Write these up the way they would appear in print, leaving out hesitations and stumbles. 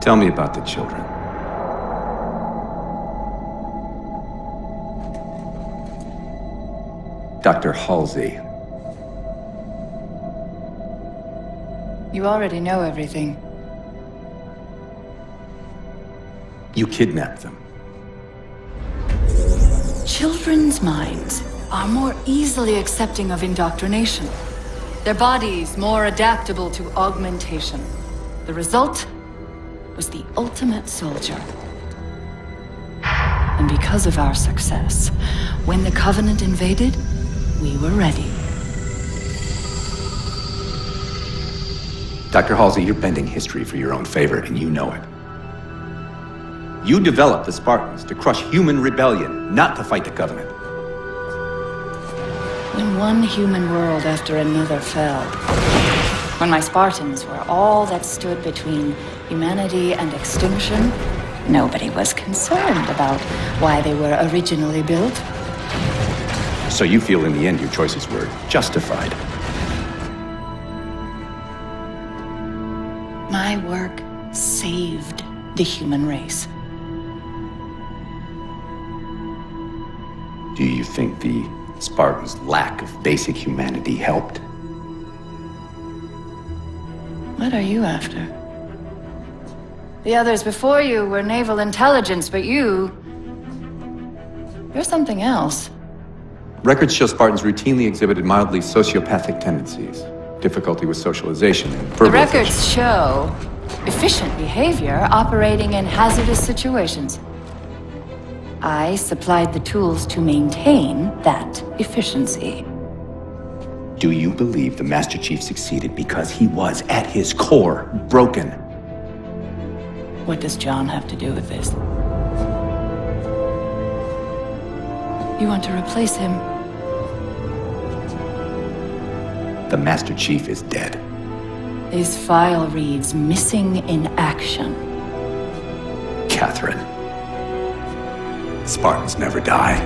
Tell me about the children. Dr. Halsey. You already know everything. You kidnapped them. Children's minds are more easily accepting of indoctrination. Their bodies more adaptable to augmentation. The result was the ultimate soldier. And because of our success, when the Covenant invaded, we were ready. Dr. Halsey, you're bending history for your own favor, and you know it. You developed the Spartans to crush human rebellion, not to fight the Covenant. When one human world after another fell, when my Spartans were all that stood between humanity and extinction, nobody was concerned about why they were originally built. So you feel in the end your choices were justified? My work saved the human race. Do you think the Spartans' lack of basic humanity helped? What are you after? The others before you were naval intelligence, but you're something else. Records show Spartans routinely exhibited mildly sociopathic tendencies, difficulty with socialization, and verbal The records show efficient behavior operating in hazardous situations. I supplied the tools to maintain that efficiency. Do you believe the Master Chief succeeded because he was, at his core, broken? What does John have to do with this? You want to replace him? The Master Chief is dead. This file reads missing in action. Catherine. Spartans never die.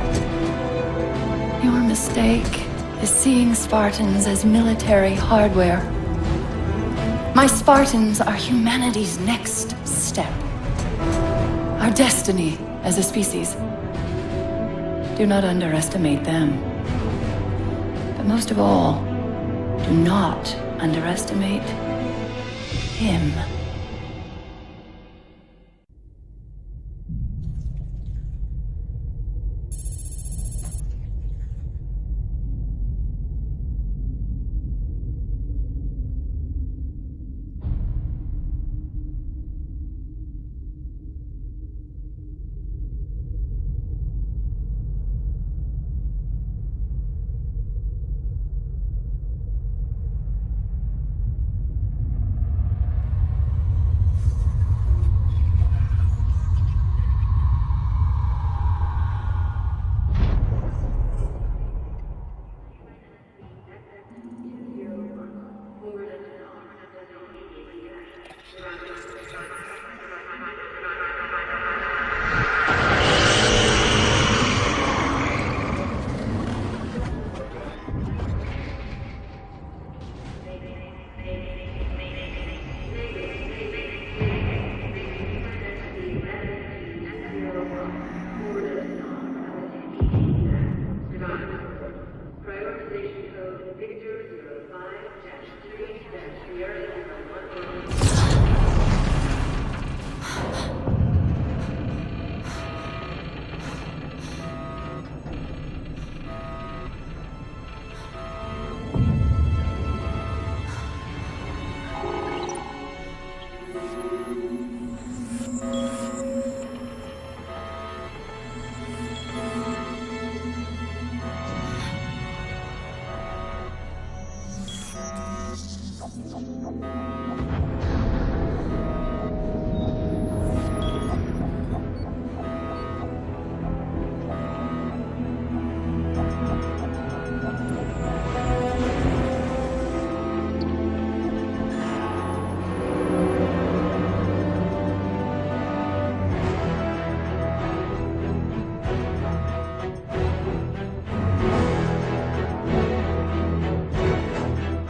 Your mistake is seeing Spartans as military hardware. My Spartans are humanity's next step. Our destiny as a species. Do not underestimate them. But most of all, do not underestimate him.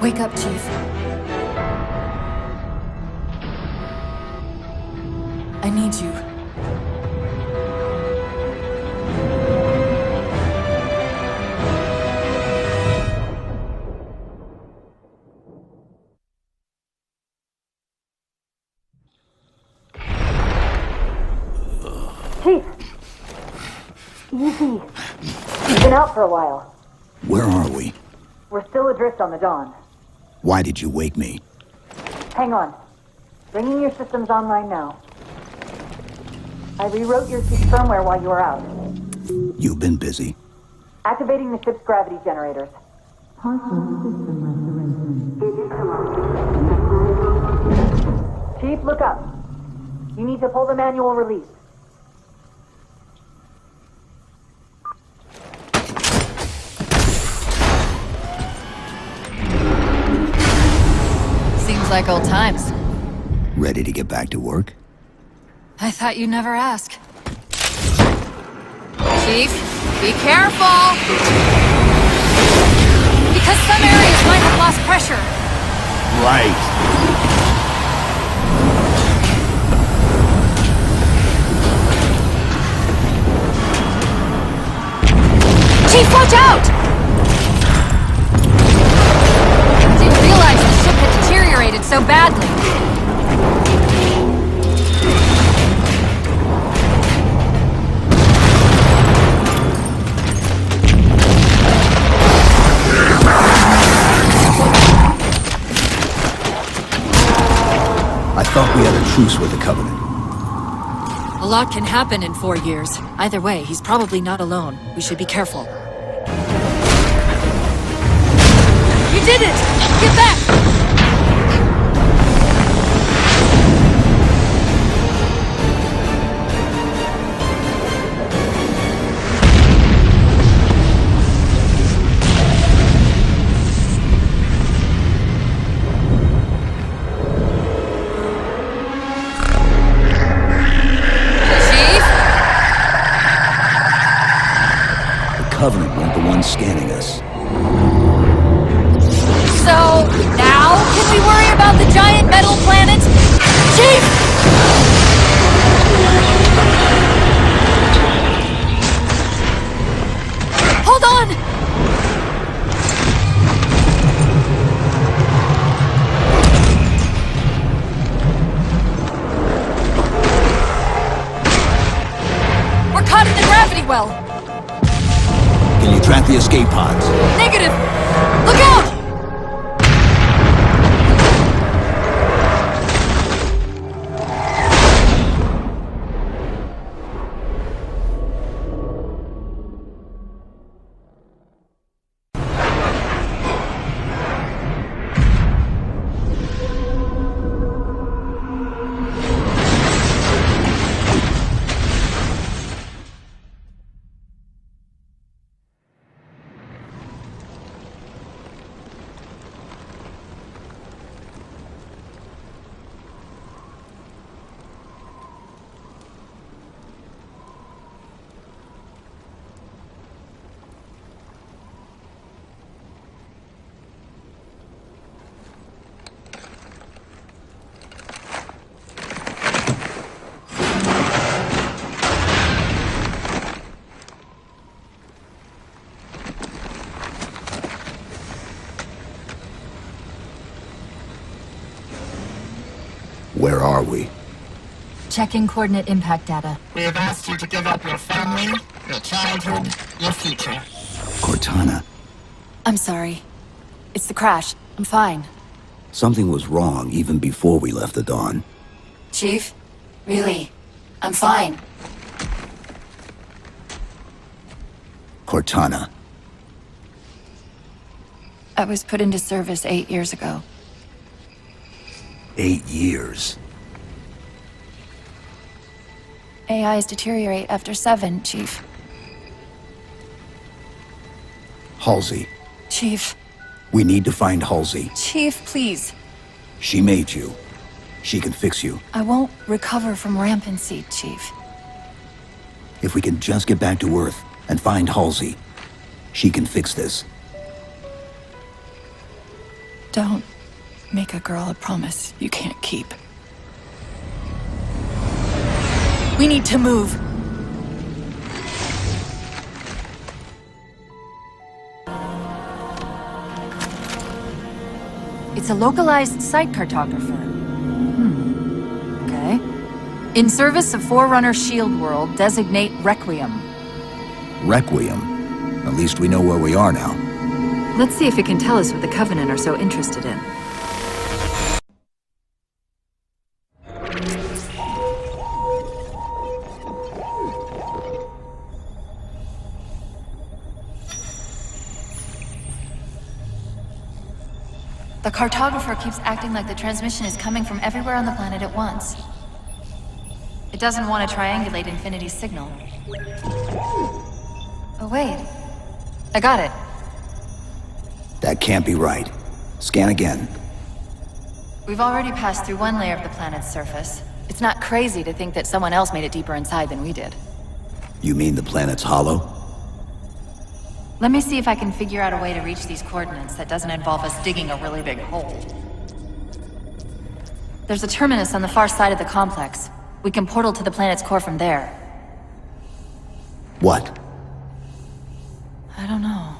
Wake up, Chief. I need you. Chief! Easy. You've been out for a while. Where are we? We're still adrift on the Dawn. Why did you wake me? Hang on. Bringing your systems online now. I rewrote your ship's firmware while you were out. You've been busy. Activating the ship's gravity generators. Chief, look up. You need to pull the manual release. Seems like old times. Ready to get back to work? I thought you'd never ask. Chief, be careful! Because some areas might have lost pressure. Right. Chief, watch out! Didn't realize the ship had deteriorated so badly. I thought we had a truce with the Covenant. A lot can happen in 4 years. Either way, he's probably not alone. We should be careful. You did it! Get back! Covenant weren't the ones scanning us. So, now can we worry about the giant metal planet? Chief! Hold on! We're caught in the gravity well. Can you track the escape pods? Negative! Look out! Where are we? Checking coordinate impact data. We have asked you to give up your family, your childhood, your future. Cortana. I'm sorry. It's the crash. I'm fine. Something was wrong even before we left the Dawn. Chief? Really? I'm fine. Cortana. I was put into service 8 years ago. 8 years. AIs deteriorate after 7, Chief. Halsey. Chief. We need to find Halsey. Chief, please. She made you. She can fix you. I won't recover from rampancy, Chief. If we can just get back to Earth and find Halsey, she can fix this. Don't make a girl a promise you can't keep. We need to move. It's a localized site cartographer. Okay. In service of Forerunner Shield World, designate Requiem. Requiem? At least we know where we are now. Let's see if it can tell us what the Covenant are so interested in. The cartographer keeps acting like the transmission is coming from everywhere on the planet at once. It doesn't want to triangulate Infinity's signal. Oh wait. I got it. That can't be right. Scan again. We've already passed through one layer of the planet's surface. It's not crazy to think that someone else made it deeper inside than we did. You mean the planet's hollow? Let me see if I can figure out a way to reach these coordinates that doesn't involve us digging a really big hole. There's a terminus on the far side of the complex. We can portal to the planet's core from there. What? I don't know.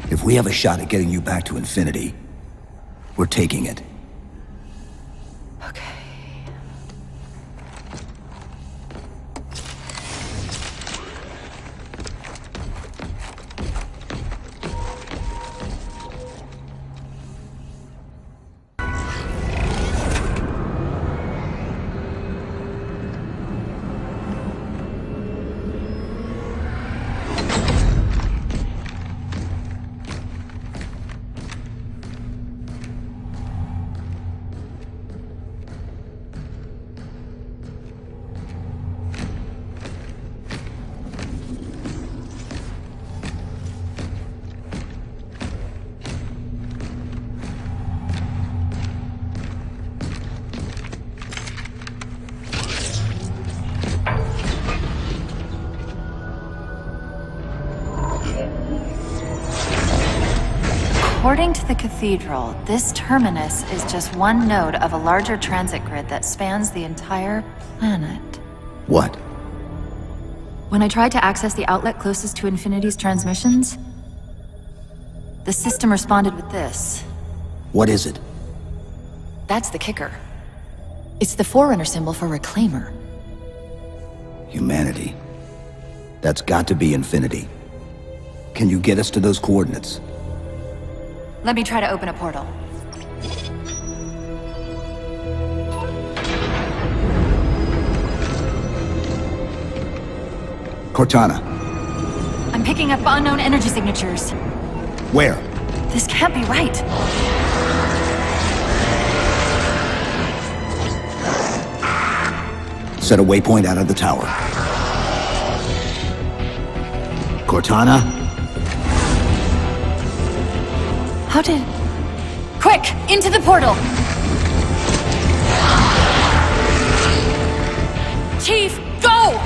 If we have a shot at getting you back to Infinity, we're taking it. Okay. According to the Cathedral, this terminus is just one node of a larger transit grid that spans the entire planet. What? When I tried to access the outlet closest to Infinity's transmissions, the system responded with this. What is it? That's the kicker. It's the Forerunner symbol for Reclaimer. Humanity. That's got to be Infinity. Can you get us to those coordinates? Let me try to open a portal. Cortana. I'm picking up unknown energy signatures. Where? This can't be right. Set a waypoint out of the tower. Cortana? How did... Quick! Into the portal! Chief, go!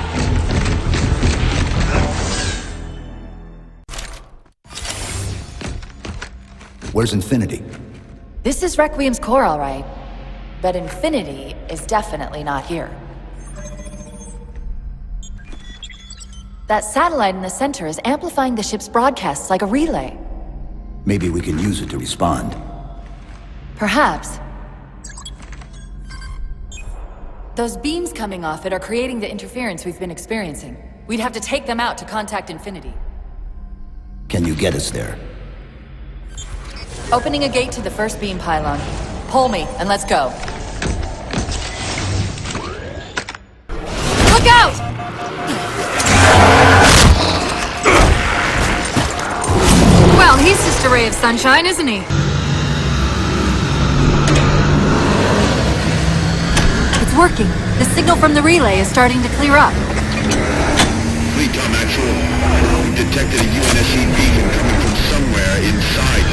Where's Infinity? This is Requiem's core, all right. But Infinity is definitely not here. That satellite in the center is amplifying the ship's broadcasts like a relay. Maybe we can use it to respond. Perhaps. Those beams coming off it are creating the interference we've been experiencing. We'd have to take them out to contact Infinity. Can you get us there? Opening a gate to the first beam pylon. Pull me, and let's go. Look out! Well, he's just a ray of sunshine, isn't he? It's working. The signal from the relay is starting to clear up. Fleet on actual. We detected a UNSC beacon coming from somewhere inside.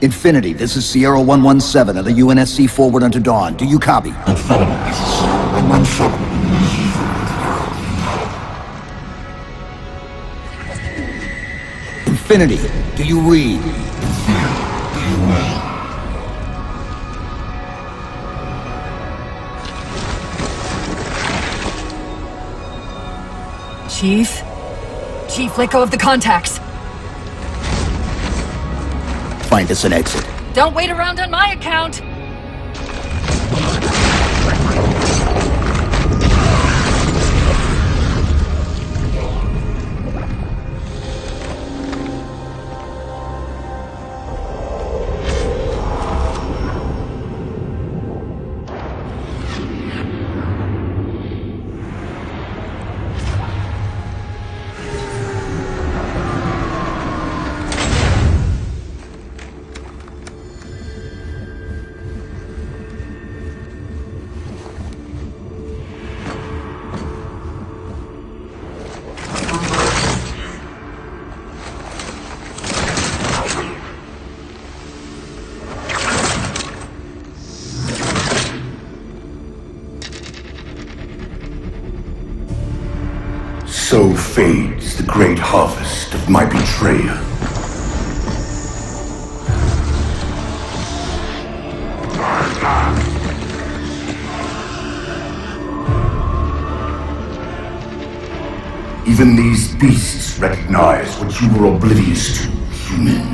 Infinity, this is Sierra 117 of the UNSC forward unto dawn. Do you copy? Infinity, this is Sierra 117. Infinity, do you read? Chief? Chief, let go of the contacts. Find us an exit. Don't wait around on my account! So fades the great harvest of my betrayal. Even these beasts recognize what you were oblivious to, human.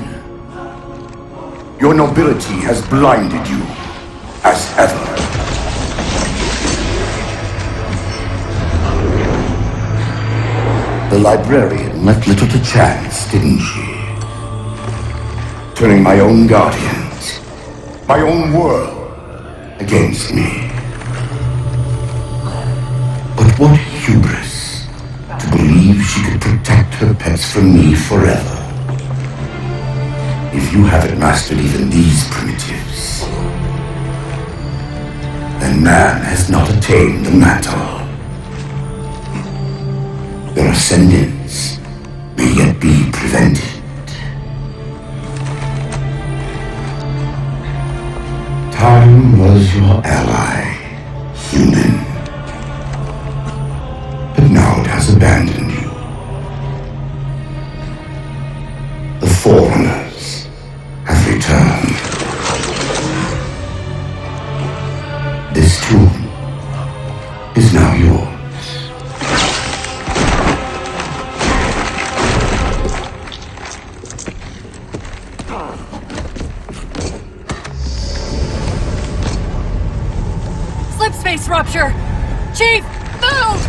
Your nobility has blinded you, as ever. The librarian left little to chance, didn't she? Turning my own guardians, my own world, against me. But what hubris to believe she could protect her pets from me forever. If you haven't mastered even these primitives, then man has not attained the mantle. Their ascendance may yet be prevented. Time was your ally, human. But now it has abandoned you. The Forerunners have returned. This tomb is now yours. Space rupture! Chief, move!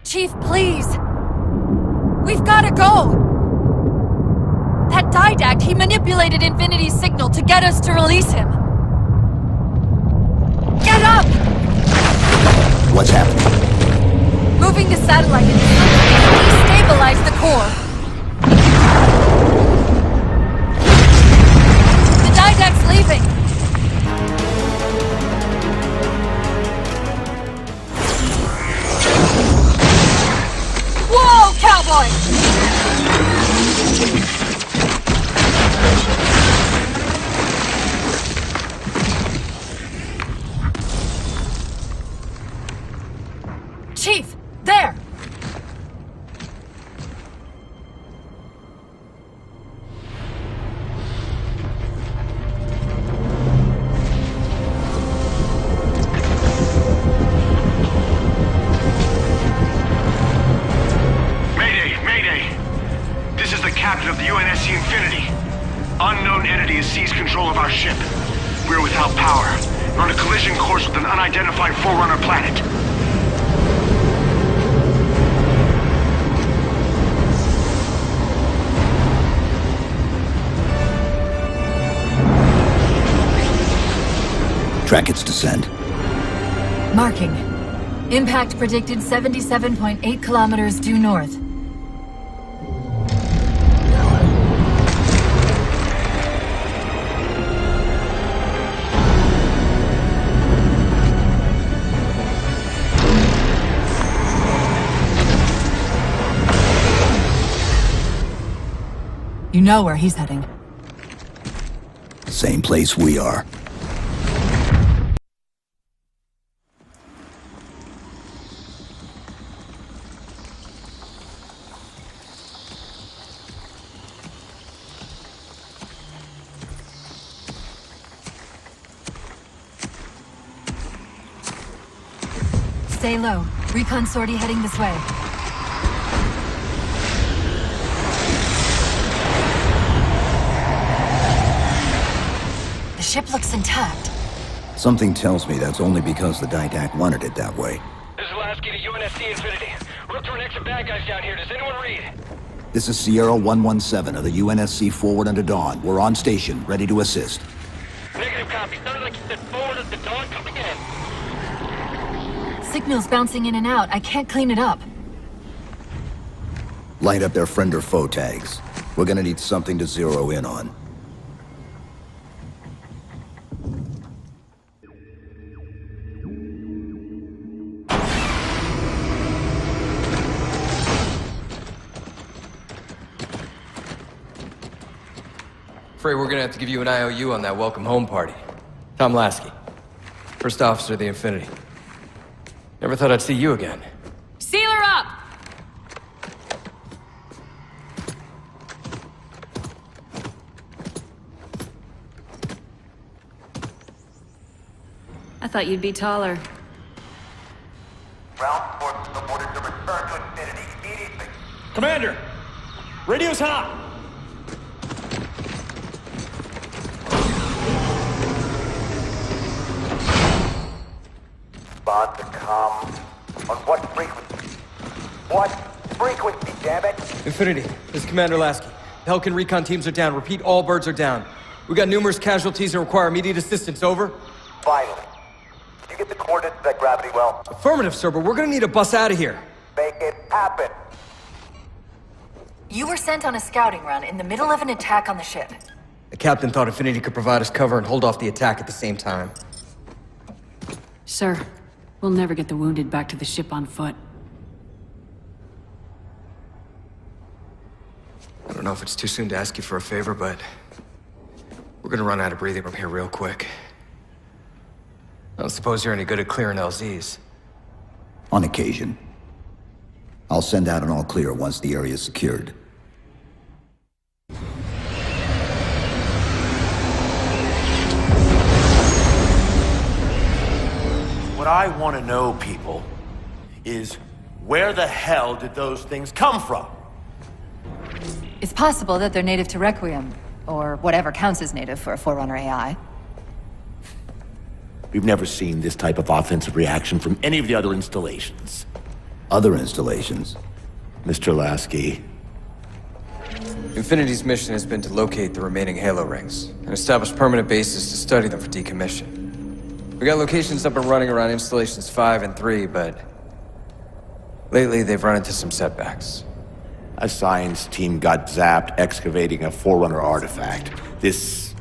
Chief, please! We've gotta go! That Didact, he manipulated Infinity's signal to get us to release him! Get up! What's happening? Moving the satellite into subspace destabilized the core. The Didact's leaving. Whoa, cowboy! Chief, there! Captain of the UNSC Infinity. Unknown entity has seized control of our ship. We're without power. We're on a collision course with an unidentified Forerunner planet. Track its descent. Marking. Impact predicted 77.8 kilometers due north. You know where he's heading. Same place we are. Stay low. Recon sortie heading this way. The ship looks intact. Something tells me that's only because the Didact wanted it that way. This is Lasky to UNSC Infinity. We're up to an extra bad guys down here. Does anyone read? This is Sierra 117 of the UNSC forward under Dawn. We're on station, ready to assist. Negative copy. Sounded like you said forward at the dawn coming in. Signal's bouncing in and out. I can't clean it up. Light up their friend or foe tags. We're gonna need something to zero in on. Afraid we're gonna have to give you an IOU on that welcome home party. Tom Lasky, first officer of the Infinity. Never thought I'd see you again. Seal her up! I thought you'd be taller. Ground forces ordered to return to Infinity immediately. Commander! Radio's hot! Respond to comm. On what frequency? What frequency, damn it? Infinity, this is Commander Lasky. Helkin recon teams are down. Repeat, all birds are down. We got numerous casualties and require immediate assistance, over. Finally. Did you get the coordinates of that gravity well? Affirmative, sir, but we're gonna need to bus out of here. Make it happen. You were sent on a scouting run in the middle of an attack on the ship. The captain thought Infinity could provide us cover and hold off the attack at the same time. Sir, we'll never get the wounded back to the ship on foot. I don't know if it's too soon to ask you for a favor, but we're gonna run out of breathing room here real quick. I don't suppose you're any good at clearing LZs. On occasion. I'll send out an all clear once the area is secured. What I want to know, people, is where the hell did those things come from? It's possible that they're native to Requiem, or whatever counts as native for a Forerunner AI. We've never seen this type of offensive reaction from any of the other installations. Other installations? Mr. Lasky. Infinity's mission has been to locate the remaining Halo rings and establish permanent bases to study them for decommission. We got locations up and running around installations 5 and 3, but lately they've run into some setbacks. A science team got zapped excavating a Forerunner artifact. This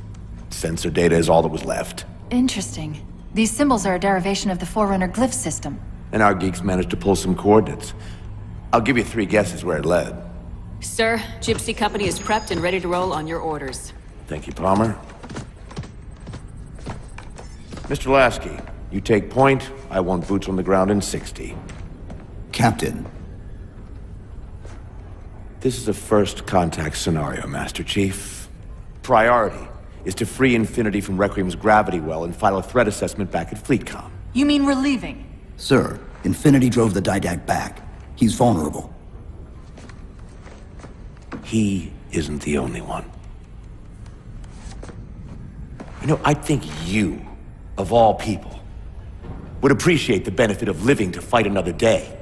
sensor data is all that was left. Interesting. These symbols are a derivation of the Forerunner glyph system. And our geeks managed to pull some coordinates. I'll give you 3 guesses where it led. Sir, Gypsy Company is prepped and ready to roll on your orders. Thank you, Palmer. Mr. Lasky, you take point. I want boots on the ground in 60. Captain. This is a first contact scenario, Master Chief. Priority is to free Infinity from Requiem's gravity well and file a threat assessment back at FleetCom. You mean we're leaving? Sir, Infinity drove the Didact back. He's vulnerable. He isn't the only one. You know, I think you, of all people, would appreciate the benefit of living to fight another day.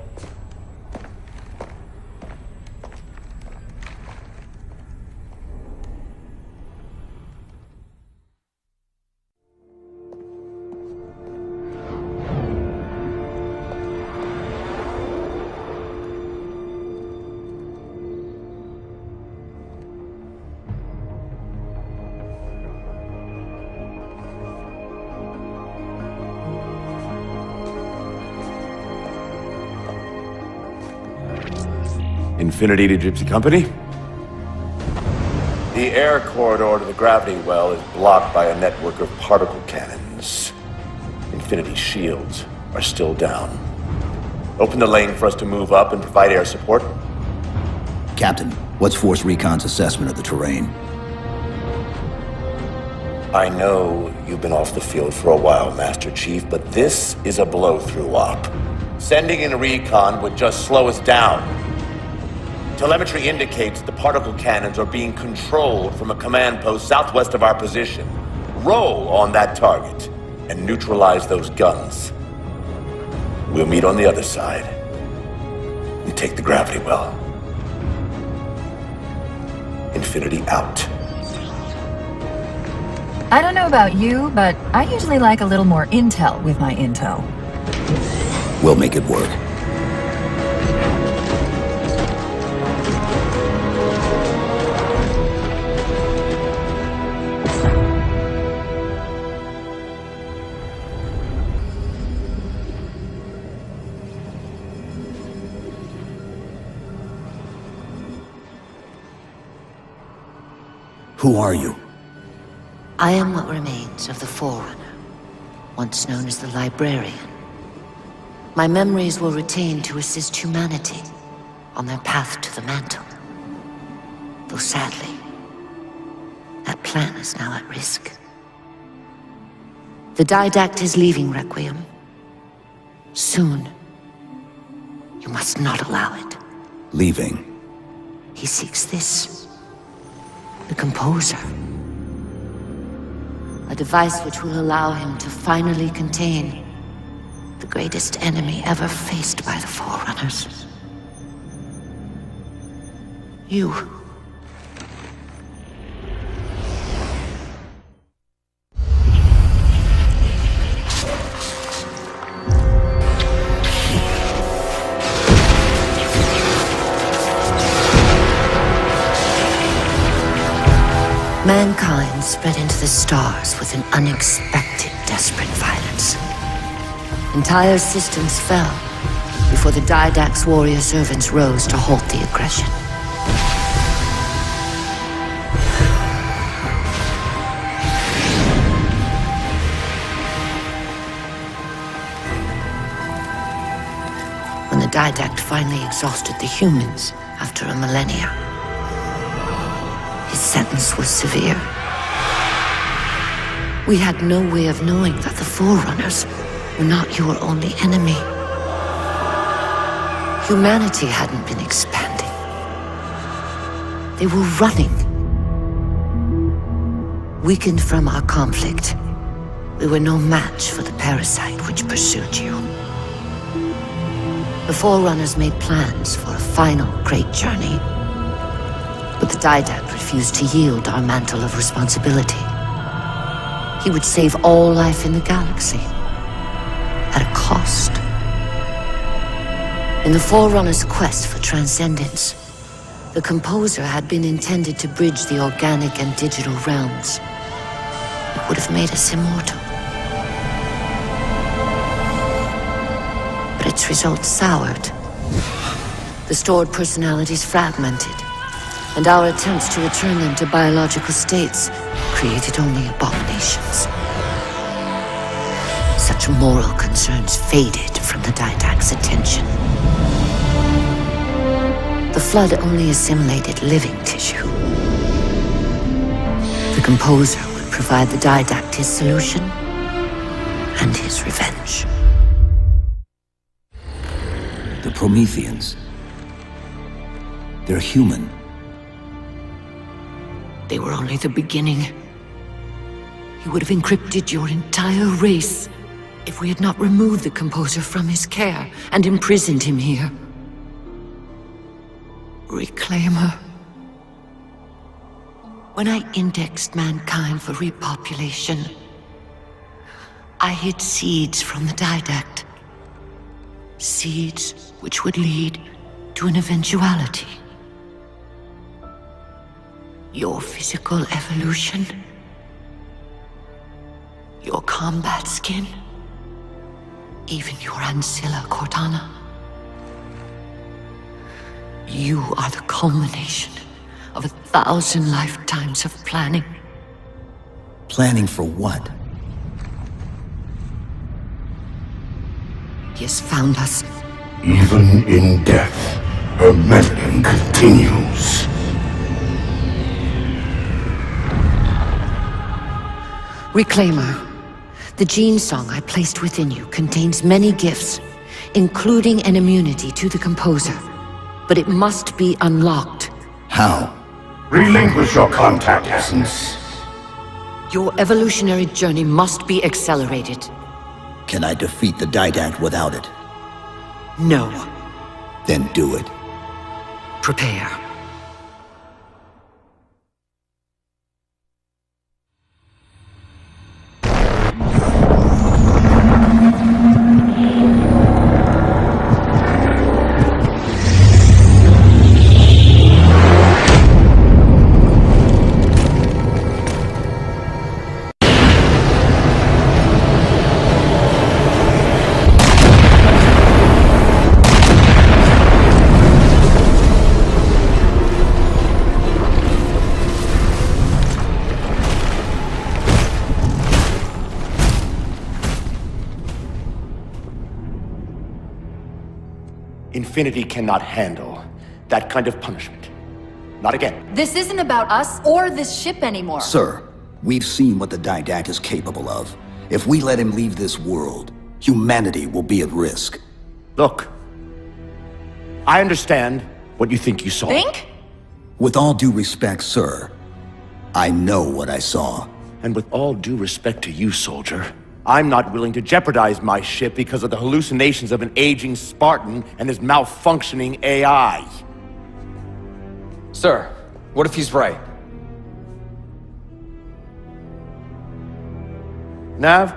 Infinity to Gypsy Company? The air corridor to the gravity well is blocked by a network of particle cannons. Infinity's shields are still down. Open the lane for us to move up and provide air support. Captain, what's Force Recon's assessment of the terrain? I know you've been off the field for a while, Master Chief, but this is a blow-through op. Sending in a recon would just slow us down. Telemetry indicates the particle cannons are being controlled from a command post southwest of our position. Roll on that target and neutralize those guns. We'll meet on the other side and take the gravity well. Infinity out. I don't know about you, but I usually like a little more intel with my intel. We'll make it work. Who are you? I am what remains of the Forerunner, once known as the Librarian. My memories were retained to assist humanity on their path to the mantle. Though sadly, that plan is now at risk. The Didact is leaving Requiem. Soon. You must not allow it. Leaving? He seeks this. The Composer. A device which will allow him to finally contain the greatest enemy ever faced by the Forerunners. You. Mankind spread into the stars with an unexpected, desperate violence. Entire systems fell before the Didact's warrior servants rose to halt the aggression. When the Didact finally exhausted the humans after a millennia, his sentence was severe. We had no way of knowing that the Forerunners were not your only enemy. Humanity hadn't been expanding. They were running. Weakened from our conflict, we were no match for the parasite which pursued you. The Forerunners made plans for a final great journey, but the Didact refused to yield our mantle of responsibility. He would save all life in the galaxy, at a cost. In the Forerunner's quest for transcendence, the Composer had been intended to bridge the organic and digital realms. It would have made us immortal. But its results soured. The stored personalities fragmented, and our attempts to return them to biological states created only abominations. Such moral concerns faded from the Didact's attention. The Flood only assimilated living tissue. The Composer would provide the Didact his solution and his revenge. The Prometheans. They're human. They were only the beginning. He would have encrypted your entire race if we had not removed the Composer from his care and imprisoned him here. Reclaimer. When I indexed mankind for repopulation, I hid seeds from the Didact. Seeds which would lead to an eventuality. Your physical evolution, your combat skin, even your ancilla Cortana. You are the culmination of 1,000 lifetimes of planning. Planning for what? He has found us. Even in death, her meddling continues. Reclaimer, the gene song I placed within you contains many gifts, including an immunity to the Composer. But it must be unlocked. How? Relinquish your contact essence. Your evolutionary journey must be accelerated. Can I defeat the Didact without it? No. Then do it. Prepare. Infinity cannot handle that kind of punishment. Not again. This isn't about us or this ship anymore. Sir, we've seen what the Didact is capable of. If we let him leave this world, humanity will be at risk. Look, I understand what you think you saw. Think? With all due respect, sir, I know what I saw. And with all due respect to you, soldier, I'm not willing to jeopardize my ship because of the hallucinations of an aging Spartan and his malfunctioning AI. Sir, what if he's right? Nav,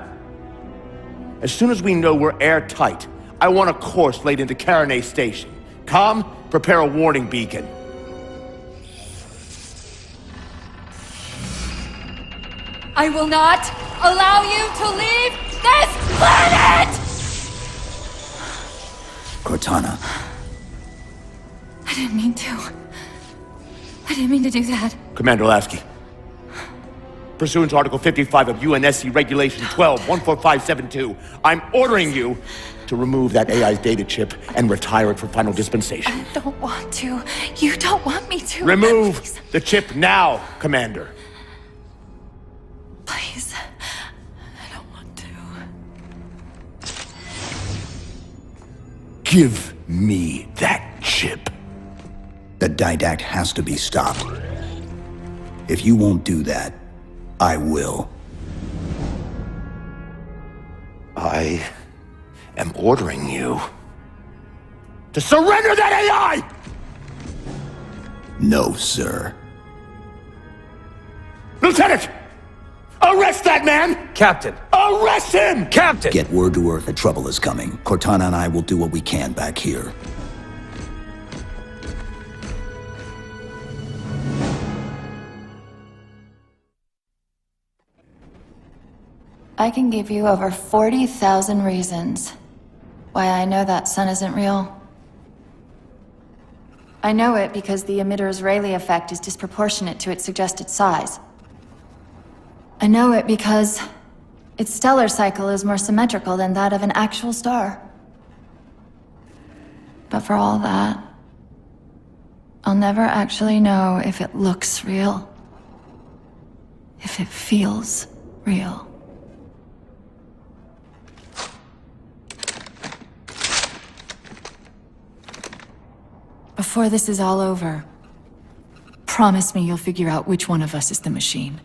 as soon as we know we're airtight, I want a course laid into Caranay Station. Com, prepare a warning beacon. I will not allow you to leave this planet! Cortana. I didn't mean to. I didn't mean to do that. Commander Lasky, pursuant to Article 55 of UNSC Regulation 12-14572, I'm ordering you to remove that AI's data chip and retire it for final dispensation. I don't want to. You don't want me to. Remove Please. the chip now, Commander. Please. I don't want to. Give me that chip. The Didact has to be stopped. If you won't do that, I will. I am ordering you to surrender that AI! No, sir. Lieutenant! Arrest that man! Captain! Arrest him! Captain! Get word to Earth that trouble is coming. Cortana and I will do what we can back here. I can give you over 40,000 reasons why I know that sun isn't real. I know it because the emitter's Rayleigh effect is disproportionate to its suggested size. I know it because its stellar cycle is more symmetrical than that of an actual star. But for all that, I'll never actually know if it looks real. If it feels real. Before this is all over, promise me you'll figure out which one of us is the machine.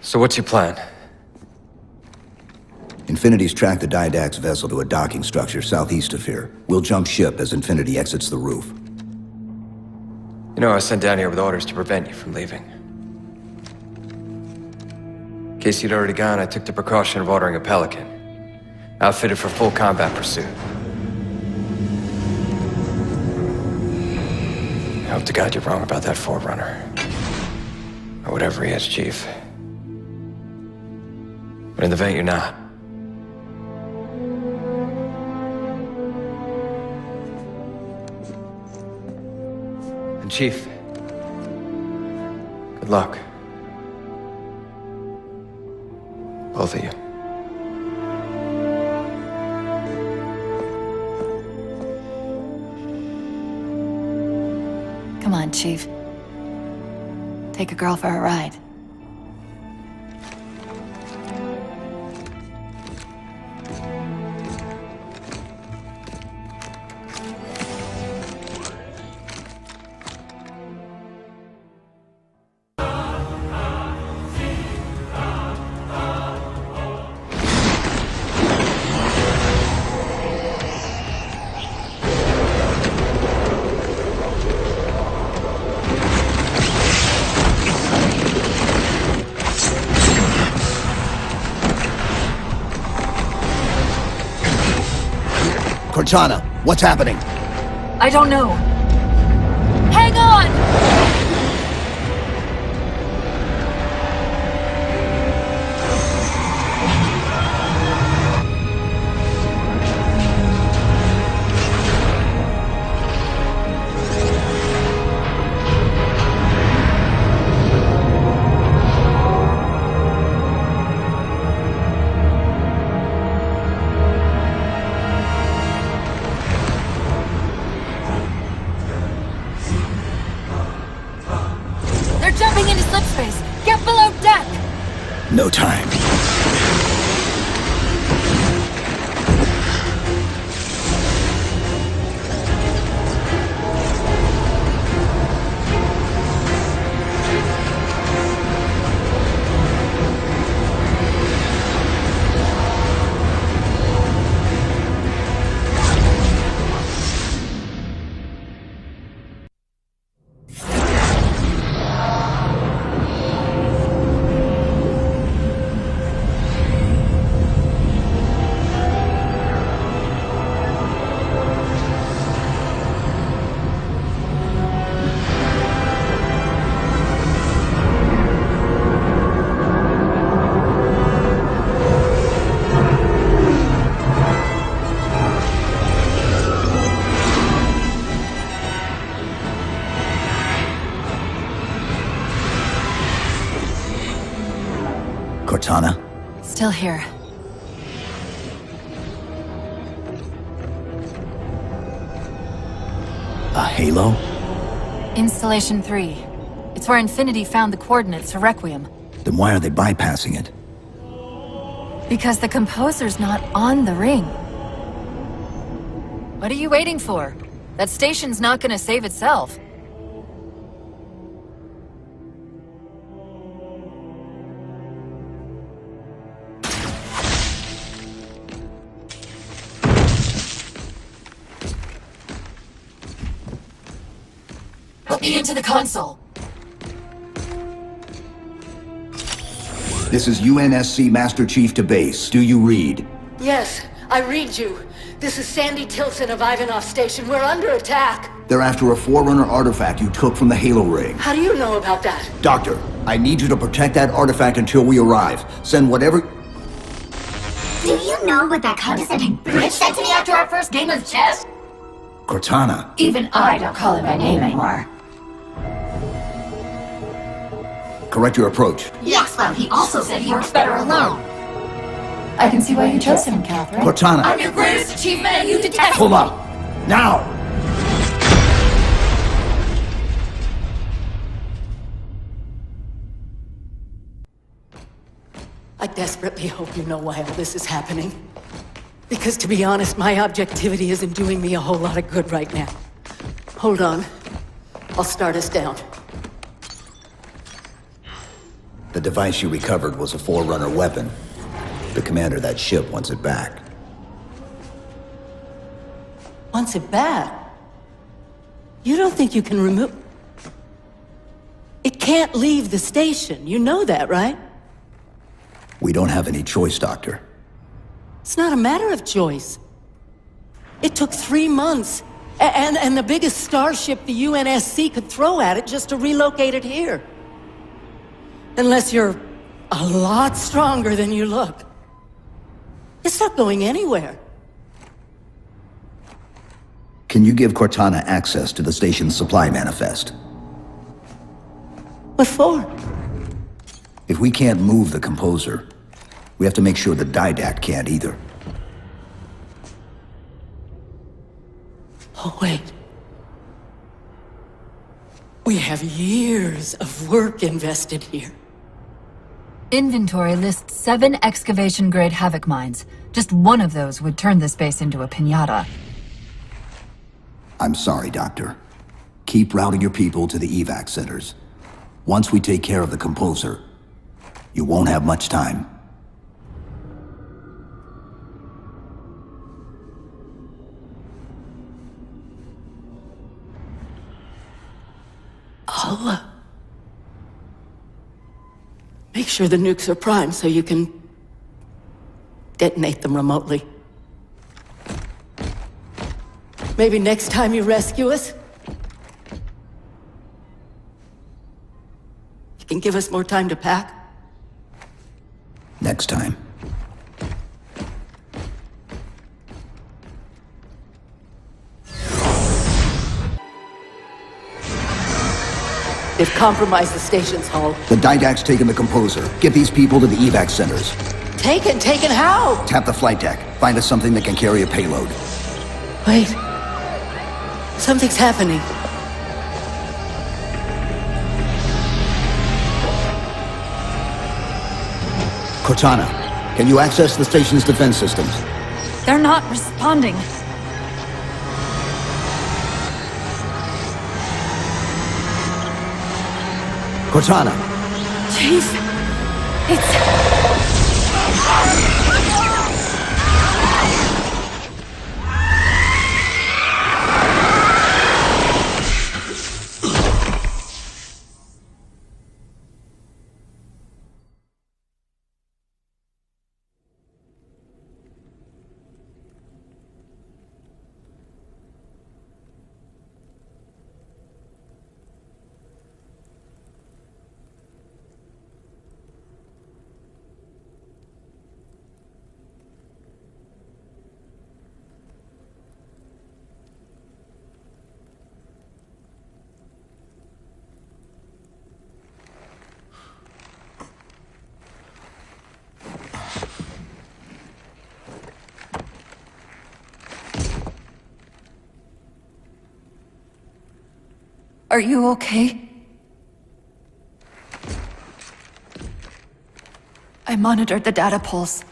So what's your plan? Infinity's tracked the Didact's vessel to a docking structure southeast of here. We'll jump ship as Infinity exits the roof. You know, I was sent down here with orders to prevent you from leaving. In case you'd already gone, I took the precaution of ordering a Pelican, outfitted for full combat pursuit. I hope to God you're wrong about that Forerunner. Or whatever he is, Chief. But in the event you're not, and Chief, good luck. Both of you. Come on, Chief. Take a girl for a ride. Cortana, what's happening? I don't know. Hang on! Jumping into slip space! Get below deck! No time. Cortana? Still here. A halo? Installation 3. It's where Infinity found the coordinates for Requiem. Then why are they bypassing it? Because the composer's not on the ring. What are you waiting for? That station's not gonna save itself. Put me into the console. This is UNSC Master Chief to base. Do you read? Yes, I read you. This is Sandy Tilson of Ivanov Station. We're under attack. They're after a Forerunner artifact you took from the Halo ring. How do you know about that? Doctor, I need you to protect that artifact until we arrive. Send whatever... Do you know what that condescending bitch said to me after our first game of chess? Cortana. Even I don't call him by name anymore. Correct your approach. Yes, well, he also said he works better alone. I can see why you chose him, Catherine. Cortana. I'm your greatest achievement and you detest Hold up! Now! I desperately hope you know why all this is happening. Because to be honest, my objectivity isn't doing me a whole lot of good right now. Hold on. I'll start us down. The device you recovered was a Forerunner weapon. The commander of that ship wants it back. Wants it back? You don't think you can remove... It can't leave the station. You know that, right? We don't have any choice, Doctor. It's not a matter of choice. It took 3 months. And the biggest starship the UNSC could throw at it just to relocate it here. Unless you're a lot stronger than you look. It's not going anywhere. Can you give Cortana access to the station's supply manifest? What for? If we can't move the composer, we have to make sure the Didact can't either. Oh, wait. We have years of work invested here. Inventory lists 7 excavation-grade Havoc mines. Just one of those would turn this base into a piñata. I'm sorry, Doctor. Keep routing your people to the evac centers. Once we take care of the composer, you won't have much time. I'll make sure the nukes are primed so you can detonate them remotely. Maybe next time you rescue us, you can give us more time to pack. Next time. They've compromised the station's hull. The Didact's taken the composer. Get these people to the evac centers. Taken how? Tap the flight deck. Find us something that can carry a payload. Wait. Something's happening. Cortana, can you access the station's defense systems? They're not responding. Cortana! Chief, it's... Are you okay? I monitored the data pulse.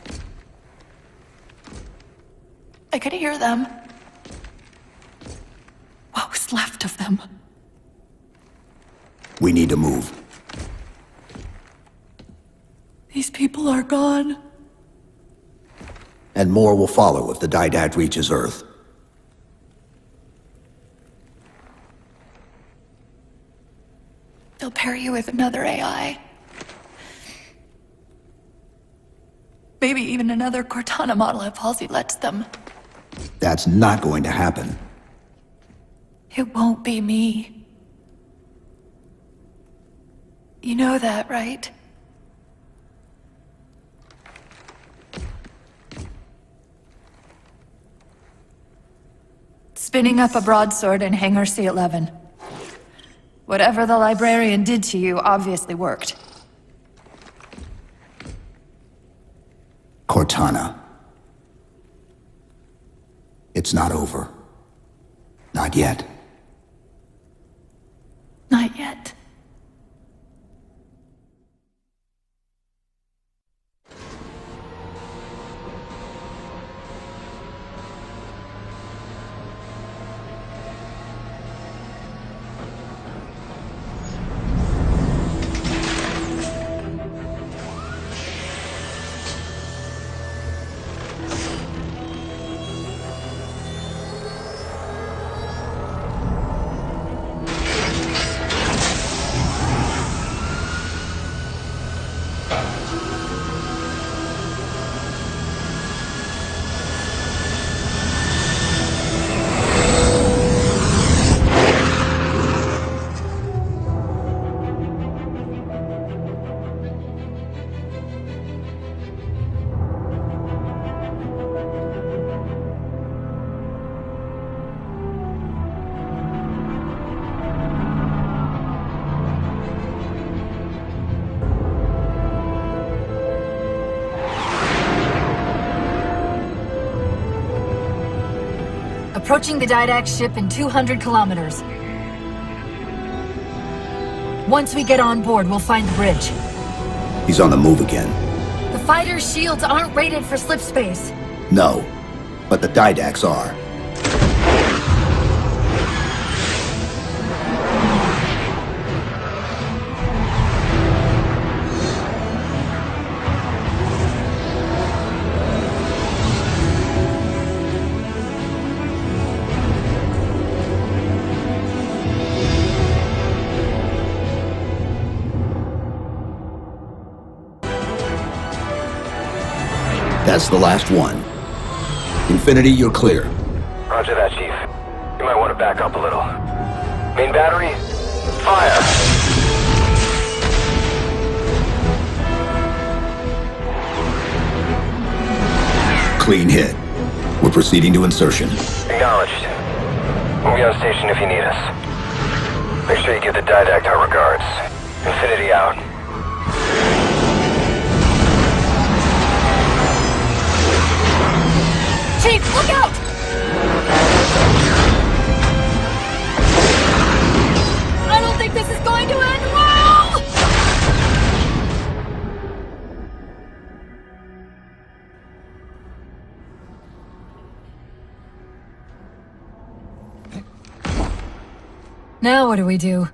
I could hear them. What was left of them? We need to move. These people are gone. And more will follow if the Didact reaches Earth. They'll pair you with another AI. Maybe even another Cortana model if Halsey lets them. That's not going to happen. It won't be me. You know that, right? Spinning up a broadsword in Hangar C-11. Whatever the librarian did to you obviously worked. Cortana. It's not over. Not yet. Not yet. Approaching the Didact ship in 200 kilometers. Once we get on board, we'll find the bridge. He's on the move again. The fighter's shields aren't rated for slip space. No, but the Didacts are. That's the last one. Infinity, you're clear. Roger that, Chief. You might want to back up a little. Main battery, fire! Clean hit. We're proceeding to insertion. Acknowledged. We'll be on station if you need us. Make sure you give the Didact our regards. Infinity out. Chief, look out! I don't think this is going to end well! Now what do we do?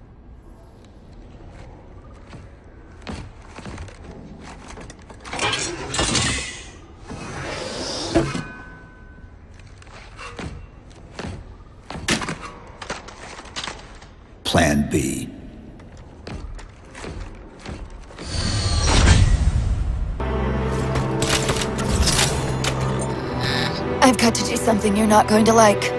Plan B. I've got to do something you're not going to like.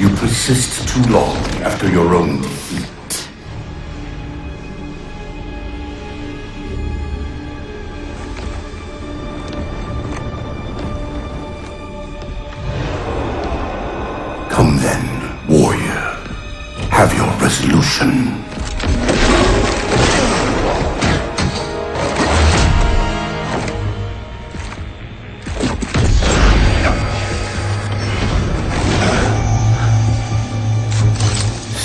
You persist too long after your own defeat. Come then, warrior. Have your resolution.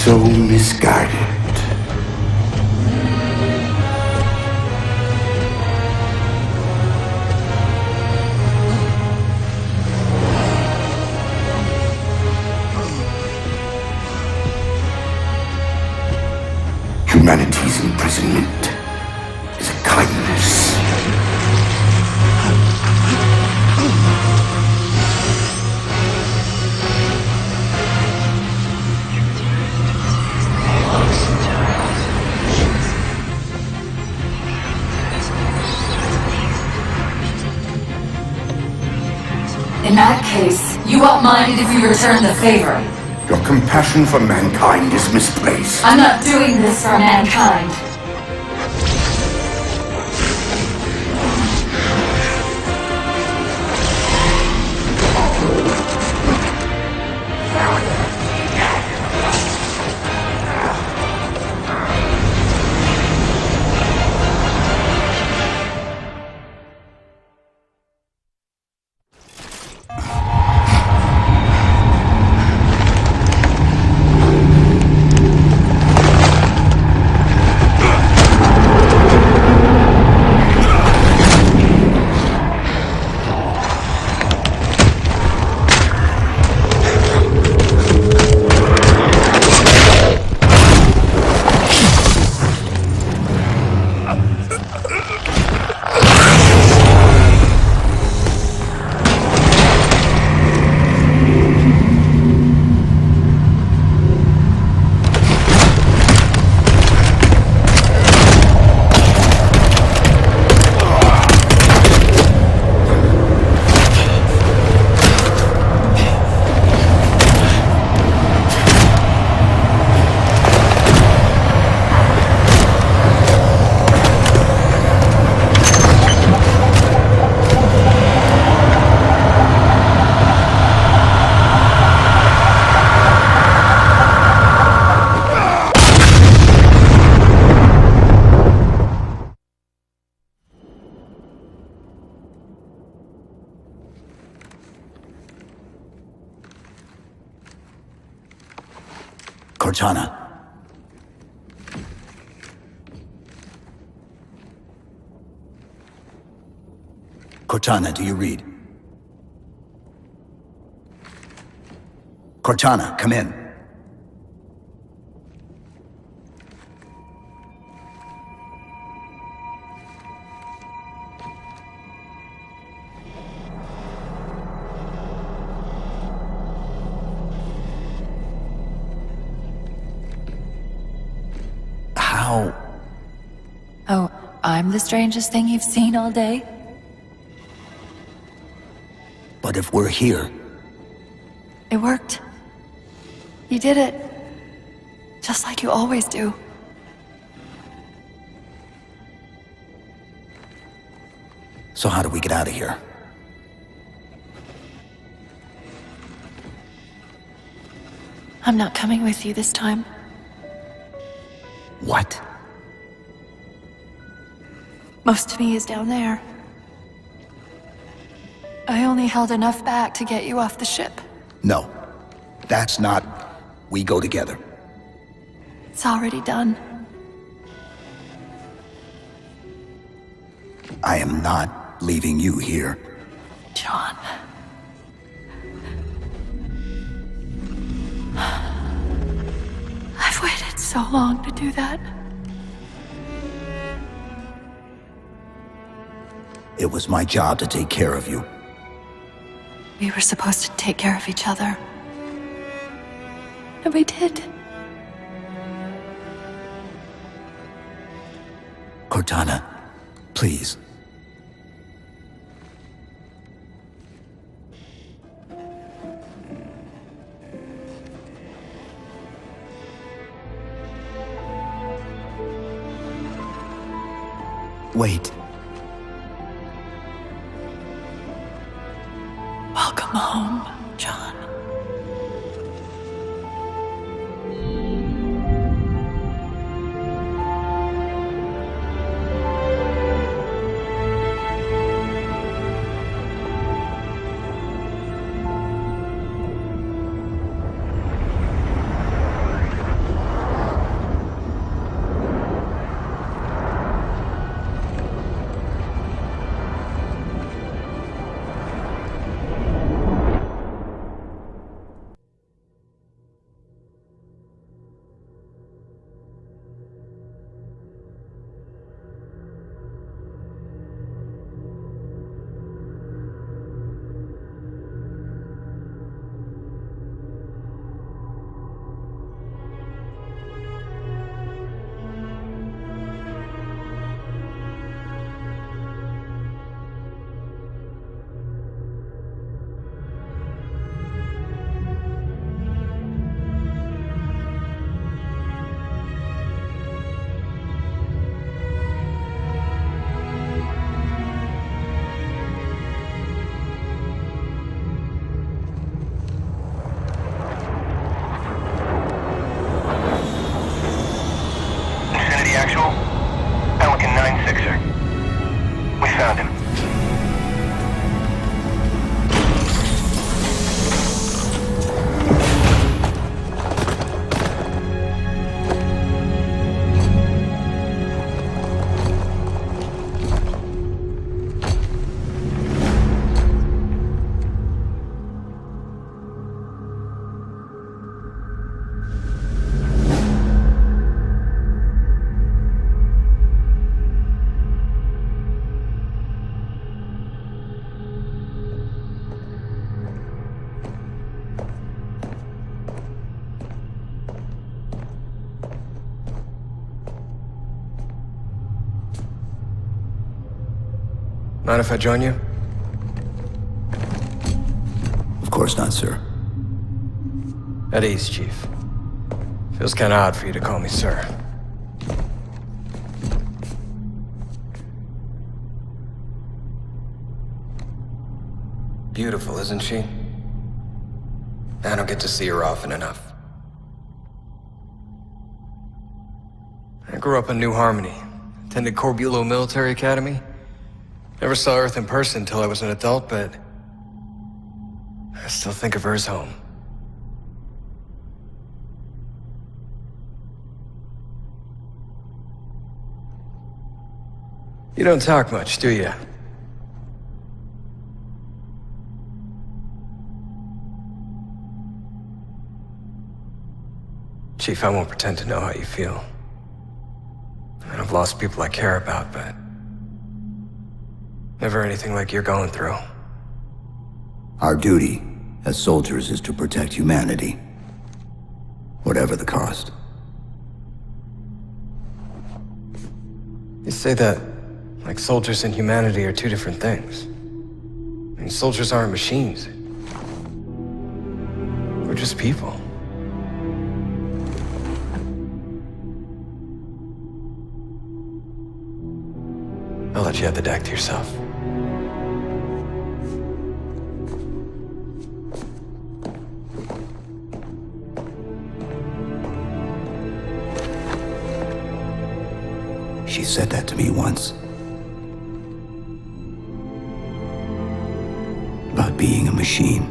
So misguided. Humanity's imprisonment is a kindness. In that case, you won't mind if we return the favor. Your compassion for mankind is misplaced. I'm not doing this for mankind. Cortana. Cortana, do you read? Cortana, come in. How? Oh, I'm the strangest thing you've seen all day? But if we're here... It worked. You did it. Just like you always do. So how do we get out of here? I'm not coming with you this time. What? Most of me is down there. I only held enough back to get you off the ship. No. That's not... We go together. It's already done. I am not leaving you here. John. I've waited so long to do that. It was my job to take care of you. We were supposed to take care of each other. And we did. Cortana, please. Wait. Welcome home, John. Actual, Pelican 9-6er. We found him. Mind if I join you? Of course not, sir. At ease, Chief. Feels kinda odd for you to call me sir. Beautiful, isn't she? I don't get to see her often enough. I grew up in New Harmony, attended Corbulo Military Academy. Never saw Earth in person until I was an adult, but I still think of her as home. You don't talk much, do you? Chief, I won't pretend to know how you feel. I mean, I've lost people I care about, but never anything like you're going through. Our duty as soldiers is to protect humanity, whatever the cost. You say that like soldiers and humanity are two different things. I mean, soldiers aren't machines. We're just people. I'll let you have the deck to yourself. She said that to me once. About being a machine.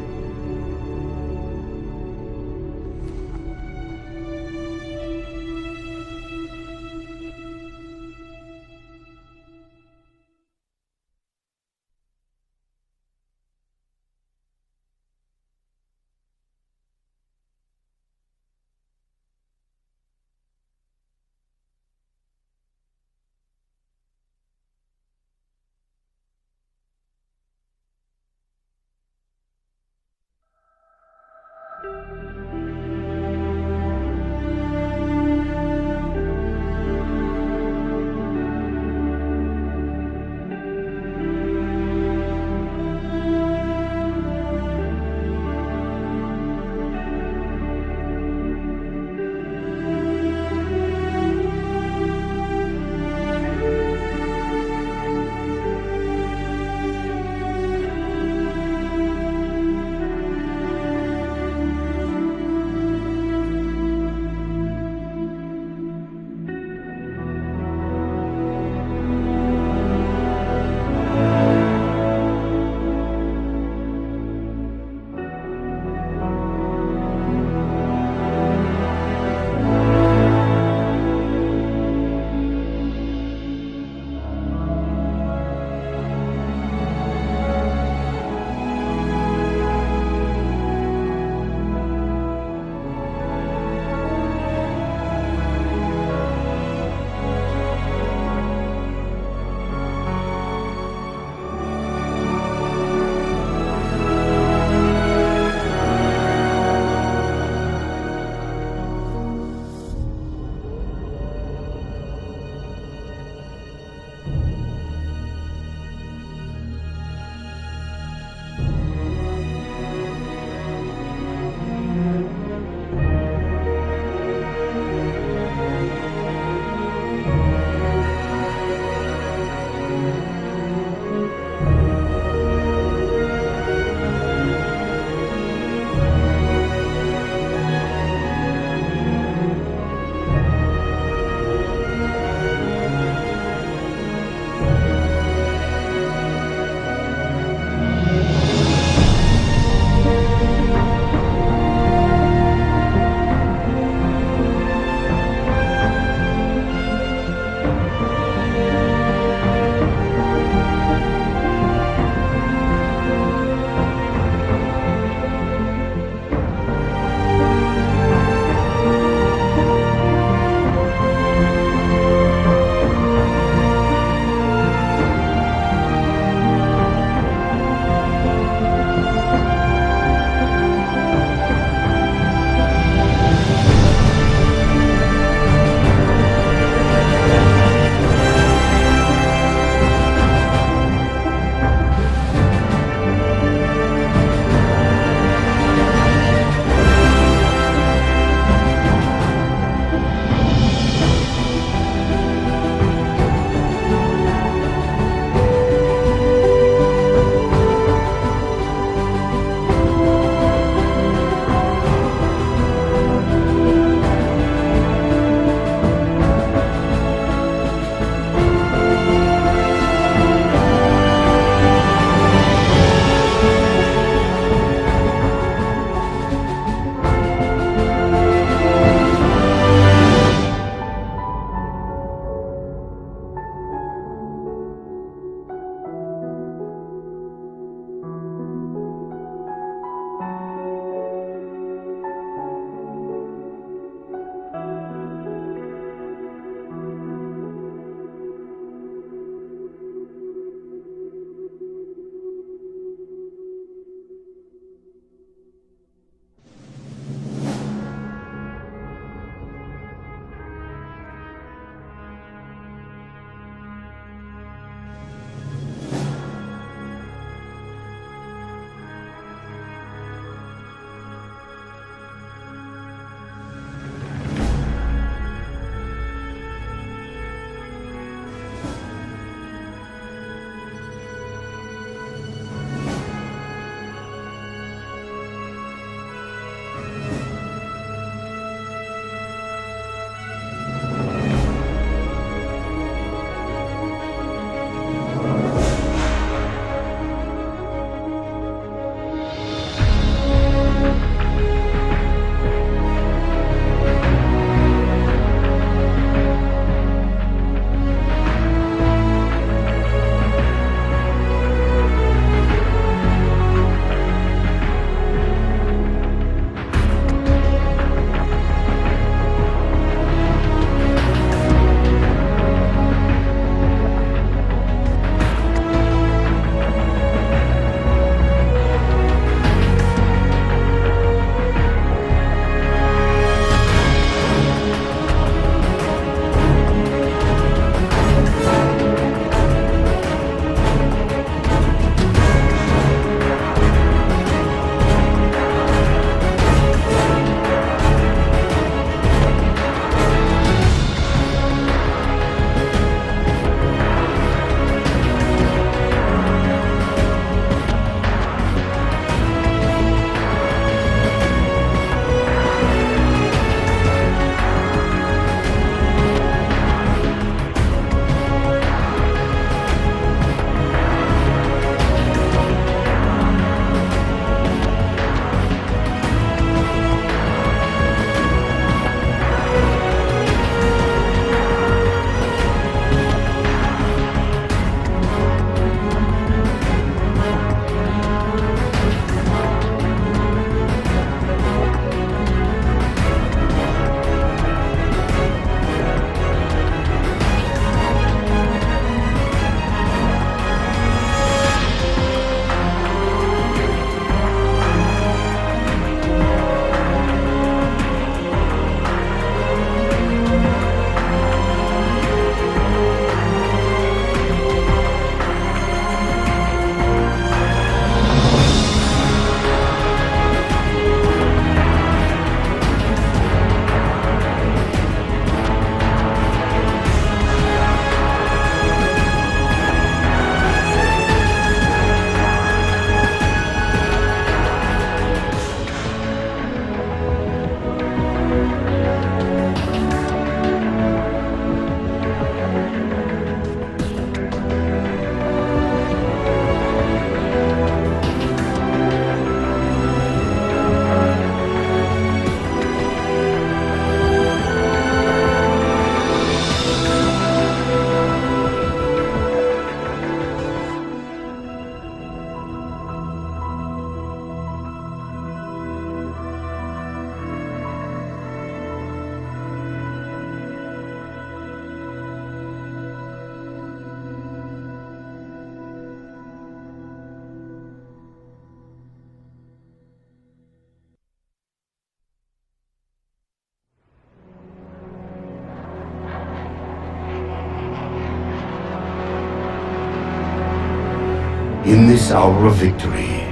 In this hour of victory,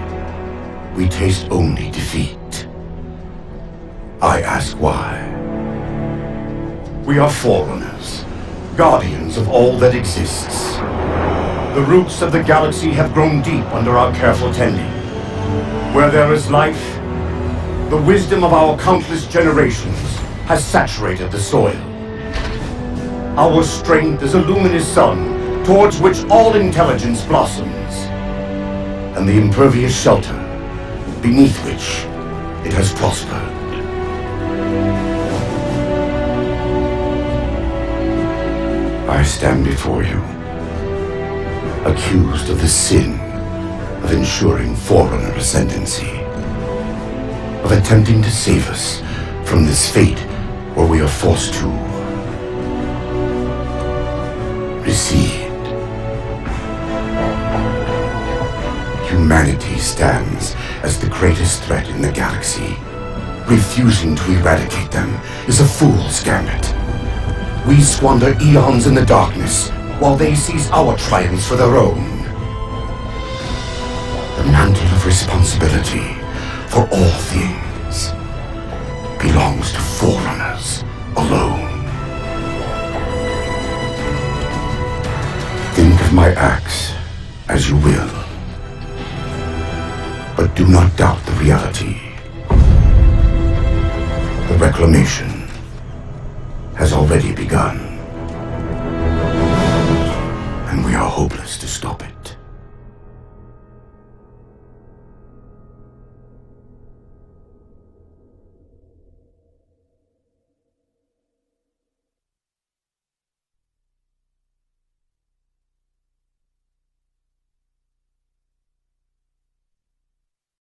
we taste only defeat. I ask why. We are forerunners, guardians of all that exists. The roots of the galaxy have grown deep under our careful tending. Where there is life, the wisdom of our countless generations has saturated the soil. Our strength is a luminous sun towards which all intelligence blossoms, and the impervious shelter beneath which it has prospered. I stand before you, accused of the sin of ensuring Forerunner ascendancy, of attempting to save us from this fate where we are forced to recede. Humanity stands as the greatest threat in the galaxy. Refusing to eradicate them is a fool's gambit. We squander eons in the darkness, while they seize our triumphs for their own. The mantle of responsibility for all things belongs to Forerunners alone. Think of my acts as you will, but do not doubt the reality. The reclamation has already begun, and we are hopeless to stop it.